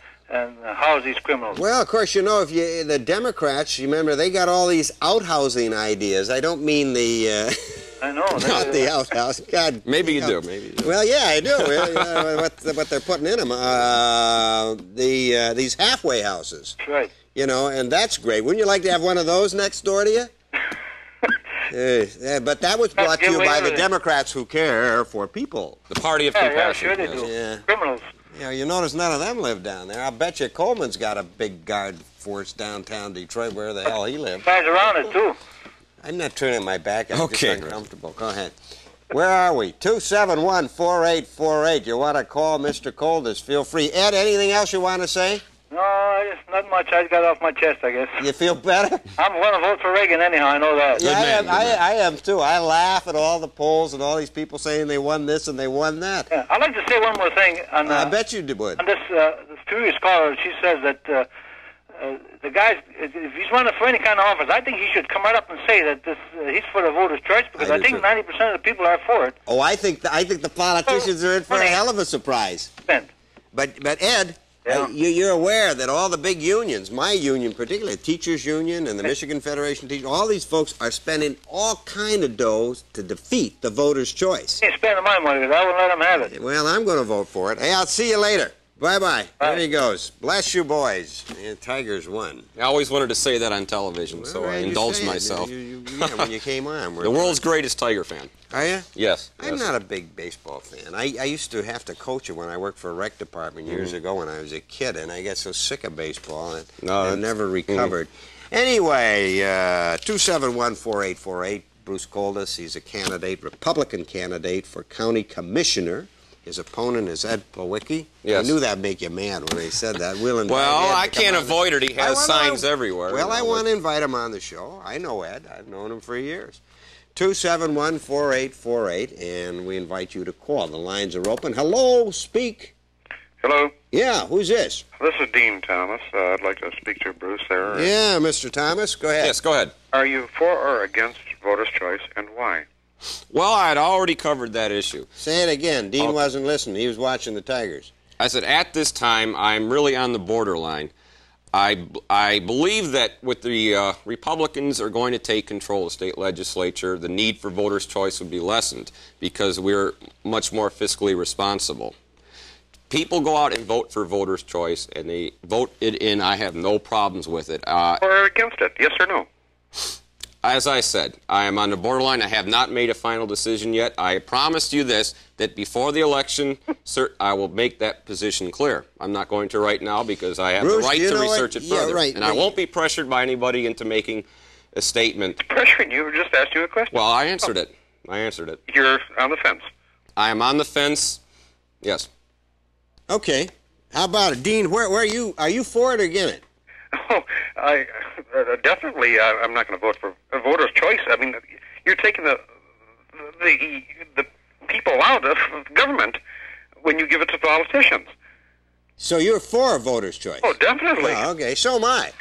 house these criminals? Well, of course, if the Democrats, remember, they got all these outhousing ideas. I don't mean the... I know. not the outhouse. God. Maybe you do. Maybe you do. Well, yeah, I do. What they're putting in them. These halfway houses. That's right. And that's great. Wouldn't you like to have one of those next door to you? But that was brought to you by the Democrats who care for people. The party of Yeah, compassion. sure they yes. do. Yeah. Criminals. You notice none of them live down there. I bet you Coleman's got a big guard force downtown Detroit, where the hell he lives. Guys around it, too. I'm not turning my back. I'm Okay. just uncomfortable. Go ahead. Where are we? 271-4848. You want to call Mr. Colders, feel free. Ed, anything else you want to say? No, just not much. I got off my chest, I guess. You feel better? I'm going to vote for Reagan anyhow. I know that. Yeah, I am too. I laugh at all the polls and all these people saying they won this and they won that. Yeah. I'd like to say one more thing. I bet you would. On this previous caller, she says that the guy, if he's running for any kind of office, I think he should come right up and say that he's for the voters' choice, because I think 90% of the people are for it. Oh, I think the politicians are in for a hell of a surprise. But Ed, Yeah. You're aware that all the big unions, my union particularly, the Teachers Union and the Michigan Federation of Teachers, all these folks are spending all kind of dough to defeat the voters' choice. He ain't spending my money, because I wouldn't let him have it. Well, I'm going to vote for it. Hey, I'll see you later. Bye-bye. There he goes. Bless you, boys. And Tigers won. I always wanted to say that on television, so I indulged myself. Yeah, when you came on. The world's greatest Tiger fan. Are you? Yes. I'm not a big baseball fan. I used to have to coach it when I worked for a rec department years ago when I was a kid, and I got so sick of baseball and I never recovered. Anyway, 271-4848, Bruce Coldus. He's a candidate, Republican candidate for county commissioner. His opponent is Ed Plawicki. Yes. I knew that'd make you mad when they said that. Well, I can't avoid it. He has signs everywhere. Well, I want to invite him on the show. I know Ed. I've known him for years. 271-4848, and we invite you to call. The lines are open. Hello, speak. Hello. Yeah, who's this? This is Dean Thomas. I'd like to speak to Bruce there. Yeah, Mr. Thomas, go ahead. Yes, go ahead. Are you for or against voters' choice, and why? Well, I had already covered that issue. Say it again. Dean wasn't listening. He was watching the Tigers. I said, at this time, I'm really on the borderline. I believe that with the Republicans are going to take control of the state legislature, the need for voters' choice would be lessened because we're much more fiscally responsible. People go out and vote for voters' choice, and they vote it in. I have no problems with it. Or against it, yes or no? As I said, I am on the borderline. I have not made a final decision yet. I promised you this, that before the election, sir, I will make that position clear. I'm not going to right now because I have Bruce, the right to research it further. Yeah, right, and I won't be pressured by anybody into making a statement. Pressuring you, just asked you a question. Well, I answered it. I answered it. You're on the fence. I am on the fence. Yes. Okay. How about it? Dean, where are you? Are you for it or against it? Oh, I definitely. I'm not going to vote for a voter's choice. I mean, you're taking the people out of government when you give it to politicians. So you're for a voter's choice? Oh, definitely. Oh, okay. So am I.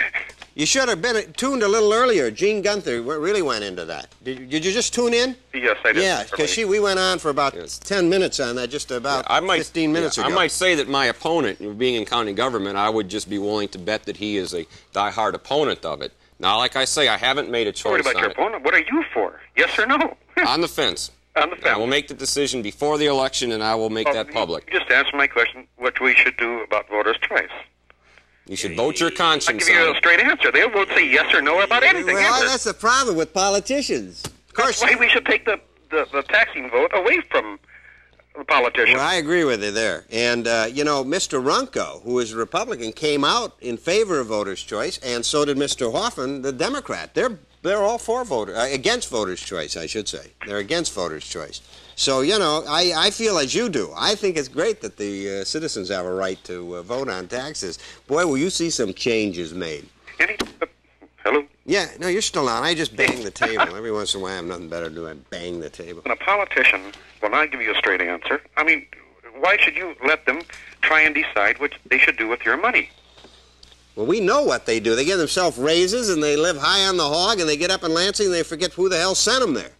You should have been tuned a little earlier. Gene Gunther really went into that. Did you just tune in? Yes, I did. Yeah, because we went on for about 10 minutes on that, just about 15 minutes ago. I might say that my opponent, being in county government, I would just be willing to bet that he is a diehard opponent of it. Now, like I say, I haven't made a choice What about your opponent? What are you for? Yes or no? On the fence. On the fence. I will make the decision before the election, and I will make that public. You just answer my question, what we should do about voters' choice. You should vote your I'll conscience give you on a straight answer. They won't say yes or no about anything. Well, ever. that's the problem with politicians. Of course. That's why we should take the taxing vote away from the politicians. Well, I agree with you there. And, Mr. Runco, who is a Republican, came out in favor of voters' choice, and so did Mr. Hoffman, the Democrat. They're all for against voters' choice, I should say. They're against voters' choice. So, I feel as you do. I think it's great that the citizens have a right to vote on taxes. Boy, will you see some changes made. Hello? Yeah, no, you're still on. I just bang the table. Every once in a while I have nothing better to do. I bang the table. When a politician will not give you a straight answer, I mean, why should you let them try and decide what they should do with your money? Well, we know what they do. They give themselves raises, and they live high on the hog, and they get up in Lansing, and they forget who the hell sent them there.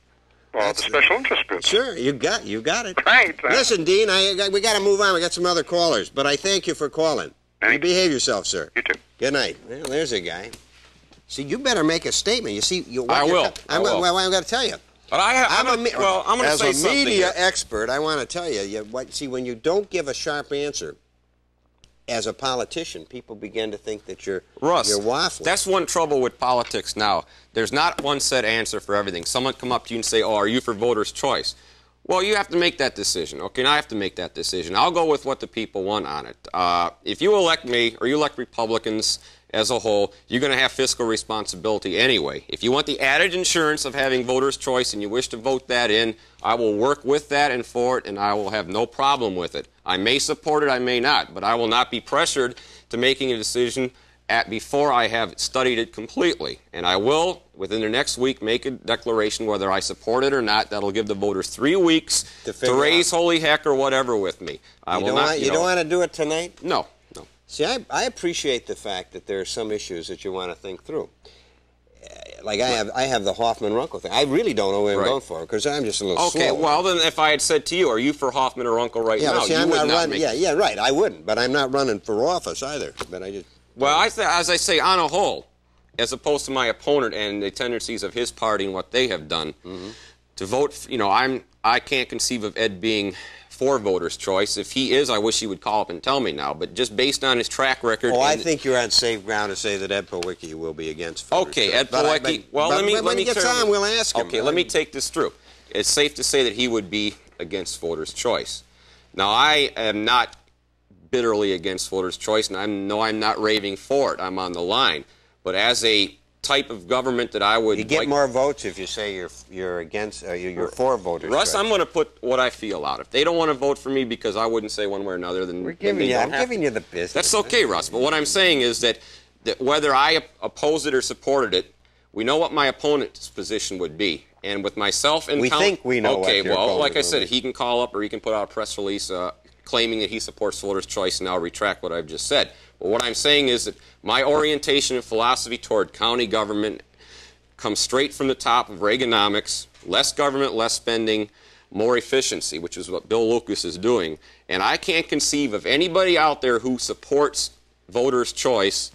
Well, the special interest group. Sure, you got it. Right. Listen, Dean, we got to move on. We got some other callers, but I thank you for calling. You behave yourself, sir. You too. Good night. Well, there's a guy. See, you better make a statement. You see, I will. Well, I'm going to tell you. But I'm going to say as a something media here. expert, I want to tell you. See, when you don't give a sharp answer, as a politician, people begin to think that you're waffling. That's one trouble with politics now. There's not one set answer for everything. Someone come up to you and say, "Oh, are you for voters' choice?" Well, you have to make that decision. Okay, and I have to make that decision. I'll go with what the people want on it. If you elect me, or you elect Republicans as a whole, you're going to have fiscal responsibility anyway. If you want the added insurance of having voters' choice and you wish to vote that in, I will work with that and for it, and I will have no problem with it. I may support it, I may not, but I will not be pressured to making a decision before I have studied it completely. And I will, within the next week, make a declaration whether I support it or not. That'll give the voters 3 weeks to raise holy heck or whatever with me. You don't want to do it tonight? No. See, I appreciate the fact that there are some issues that you want to think through. Like I have the Hoffman-Runkel thing. I really don't know what I'm going for because I'm just a little slow. Okay, well then if I had said to you, are you for Hoffman or Runkel right now? See, you would not make Yeah, right. I wouldn't, but I'm not running for office either. But I just. Well, as I say, on a whole, as opposed to my opponent and the tendencies of his party and what they have done, to vote. I can't conceive of Ed being for voters' choice. If he is, I wish he would call up and tell me now. But just based on his track record... Oh, I think you're on safe ground to say that Ed Powicki will be against voters' choice. Okay, Ed Powicki... Well, let me... When he gets on, we'll ask him. Okay, let me take this through. It's safe to say that he would be against voters' choice. Now, I am not bitterly against voters' choice, and I'm not raving for it. I'm on the line. But as a type of government that I would... You get more votes if you say you're against, you're for voters' Russ, choice. I'm going to put what I feel out. If they don't want to vote for me because I wouldn't say one way or another, then I'm giving you the business. That's okay, Russ. But what I'm saying is that whether I oppose it or supported it, we know what my opponent's position would be. And with myself and... We think we know Okay, what your well, like I opponent said, will be. he can call up or he can put out a press release claiming that he supports voters' choice, and I'll retract what I've just said. But what I'm saying is that my orientation and philosophy toward county government comes straight from the top of Reaganomics: less government, less spending, more efficiency, which is what Bill Lucas is doing. And I can't conceive of anybody out there who supports voters' choice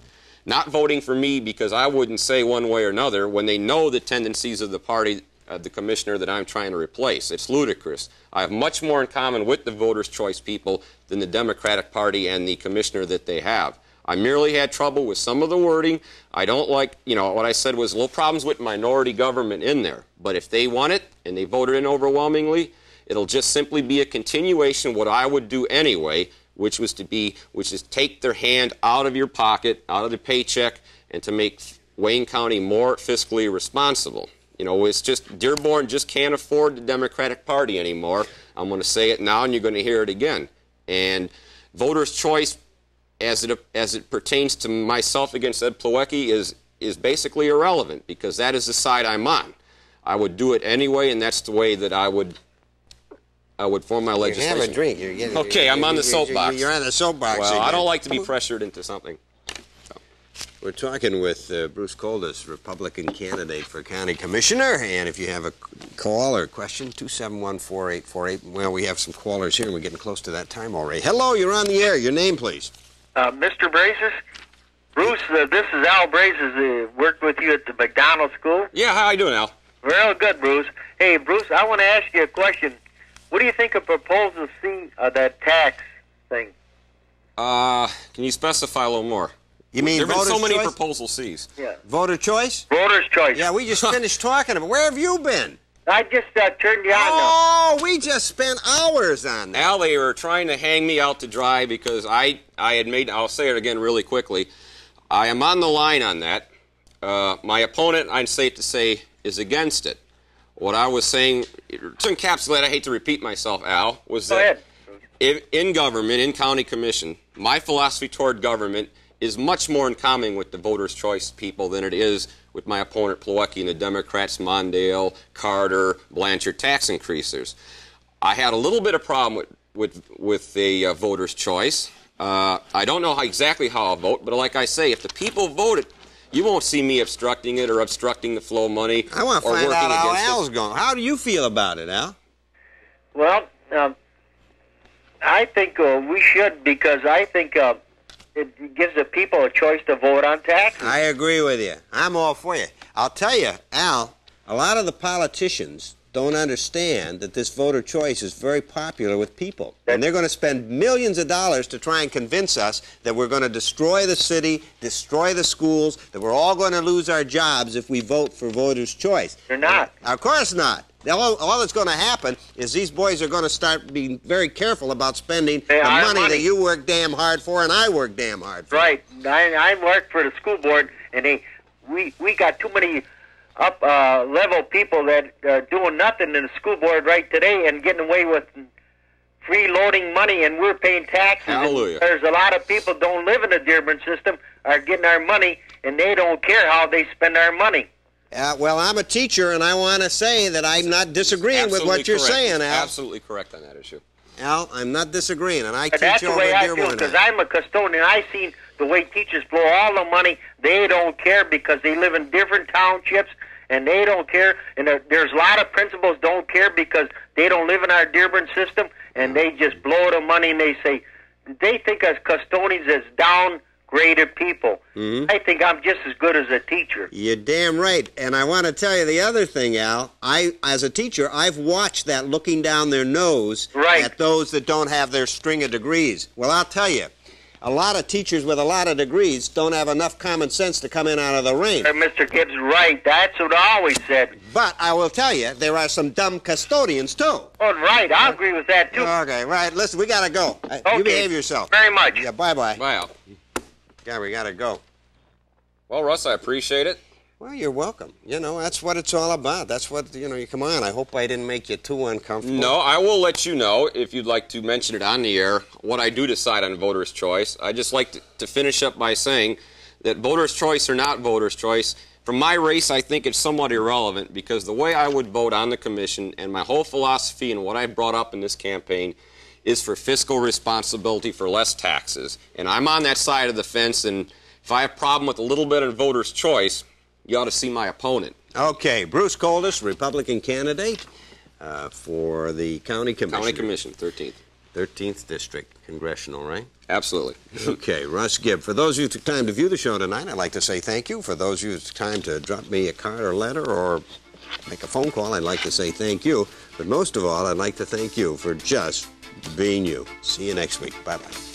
not voting for me because I wouldn't say one way or another when they know the tendencies of the party, the commissioner that I'm trying to replace. It's ludicrous. I have much more in common with the voters' choice people than the Democratic Party and the commissioner that they have. I merely had trouble with some of the wording. I don't like, what I said was little problems with minority government in there. But if they want it and they voted in overwhelmingly, it'll just simply be a continuation of what I would do anyway, which is take their hand out of your pocket, out of the paycheck, and to make Wayne County more fiscally responsible. It's just Dearborn just can't afford the Democratic Party anymore. I'm going to say it now, and you're going to hear it again. And voters' choice, as it pertains to myself against Ed Plawecki, is basically irrelevant because that is the side I'm on. I would do it anyway, and that's the way that I would form my legislation. Have a drink. Okay, I'm on the soapbox. You're on the soapbox. Well, again. I don't like to be pressured into something. We're talking with Bruce Koldis, Republican candidate for county commissioner. And if you have a call or a question, 271-4848. Well, we have some callers here, and we're getting close to that time already. Hello, you're on the air. Your name, please. Mr. Brazes? Bruce, this is Al Brazes. Worked with you at the McDonald School. Yeah, how you doing, Al? Real good, Bruce. Hey, Bruce, I want to ask you a question. What do you think of Proposal C of that tax thing? Can you specify a little more? You mean there have been so many choice? Proposal Cs. Yeah. Voter choice? Voter's choice. Yeah, we just finished talking about it. Where have you been? I just turned you on. Oh, we just spent hours on that. Al, they were trying to hang me out to dry because I had made, I'll say it again really quickly, I am on the line on that. My opponent, I'd safe to say, is against it. What I was saying, to encapsulate, I hate to repeat myself, Al, was that in government, in county commission, my philosophy toward government is much more in common with the voters' choice people than it is with my opponent Plawecki and the Democrats, Mondale, Carter, Blanchard, tax increasers. I had a little bit of problem with the voters' choice. I don't know exactly how I'll vote, but like I say, if the people vote it, you won't see me obstructing it or obstructing the flow of money. I want to find out how Al's going. How do you feel about it, Al? Well, I think we should, because I think it gives the people a choice to vote on taxes. I agree with you. I'm all for you. I'll tell you, Al, a lot of the politicians don't understand that this voter choice is very popular with people. And they're going to spend millions of dollars to try and convince us that we're going to destroy the city, destroy the schools, that we're all going to lose our jobs if we vote for voters' choice. They're not. Of course not. All that's going to happen is these boys are going to start being very careful about spending the money that you work damn hard for and I work damn hard for. Right. I work for the school board, and we got too many up-level people that are doing nothing in the school board right today and getting away with freeloading money, and we're paying taxes. Hallelujah. There's a lot of people don't live in the Dearborn system are getting our money, and they don't care how they spend our money. Well, I'm a teacher, and I want to say that I'm not disagreeing with what you're saying, Al. Absolutely correct on that issue. Al, I'm not disagreeing, and I teach That's the over way at I feel, Dearborn. because I'm a custodian. I've seen the way teachers blow all the money. They don't care because they live in different townships, and they don't care. And there's a lot of principals don't care because they don't live in our Dearborn system, and they just blow the money, and they say, they think us custodians as downgraded people. I think I'm just as good as a teacher. You're damn right. And I want to tell you the other thing, Al. As a teacher, I've watched that looking down their nose at those that don't have their string of degrees. Well, I'll tell you, a lot of teachers with a lot of degrees don't have enough common sense to come in out of the rain. Mr. Gibbs, right. That's what I always said. But I will tell you, there are some dumb custodians, too. Oh, right. I agree with that, too. Okay, right. Listen, we got to go. Okay. You behave yourself. Very much. Yeah, bye-bye. Bye, Al. Yeah, we got to go. Well, Russ, I appreciate it. Well, you're welcome. That's what it's all about. That's what, you come on. I hope I didn't make you too uncomfortable. No, I will let you know, if you'd like to mention it on the air, what I do decide on voters' choice. I just like to finish up by saying that voters' choice or not voters' choice, from my race, I think it's somewhat irrelevant, because the way I would vote on the commission and my whole philosophy and what I brought up in this campaign is for fiscal responsibility, for less taxes. And I'm on that side of the fence, and if I have a problem with a little bit of voters' choice, you ought to see my opponent. Okay, Bruce Coldis, Republican candidate for the County Commission. County Commission, 13th. 13th District, Congressional, right? Absolutely. Okay, Russ Gibb. For those of you who took time to view the show tonight, I'd like to say thank you. For those of you who took time to drop me a card or letter or make a phone call, I'd like to say thank you. But most of all, I'd like to thank you for just being you. See you next week. Bye-bye.